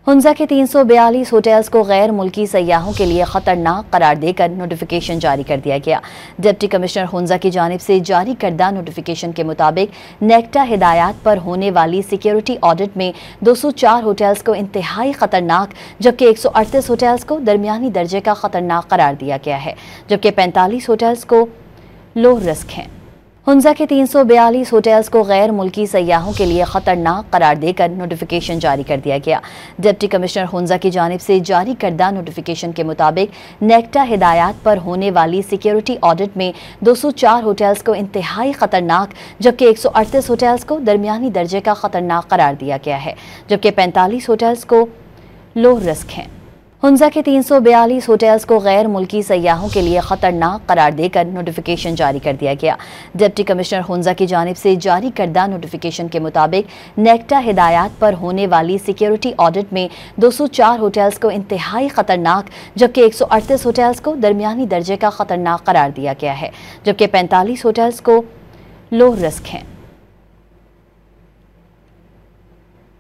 हंजा के 342 होटल्स को गैर मुल्की सयाहों के लिए खतरनाक करार देकर नोटिफिकेशन जारी कर दिया गया। डिप्टी कमिश्नर हंजा की जानिब से जारी करदा नोटिफिकेशन के मुताबिक नेक्टा हिदायत पर होने वाली सिक्योरिटी ऑडिट में 204 होटल्स को इंतहाई खतरनाक जबकि 138 होटल्स को दरमियानी दर्जे का खतरनाक करार दिया गया है, जबकि 45 होटल्स को लो रिस्क हैं। हंजा के 342 होटल्स को गैर मुल्की सयाहों के लिए खतरनाक करार देकर नोटिफिकेशन जारी कर दिया गया। डिप्टी कमिश्नर हंजा की जानिब से जारी करदा नोटिफिकेशन के मुताबिक नेक्टा हिदायत पर होने वाली सिक्योरिटी ऑडिट में 204 होटल्स को इंतहाई खतरनाक जबकि 138 होटल्स को दरमियानी दर्जे का खतरनाक करार दिया गया है, जबकि 45 होटल्स को लो रिस्क हैं। हंजा के 342 होटल्स को गैर मुल्की सयाहों के लिए खतरनाक करार देकर नोटिफिकेशन जारी कर दिया गया। डिप्टी कमिश्नर हंजा की जानिब से जारी करदा नोटिफिकेशन के मुताबिक नेक्टा हिदायत पर होने वाली सिक्योरिटी ऑडिट में 204 होटल्स को इंतहाई खतरनाक जबकि 138 होटल्स को दरमियानी दर्जे का खतरनाक करार दिया गया है, जबकि 45 होटल्स को लो रिस्क हैं।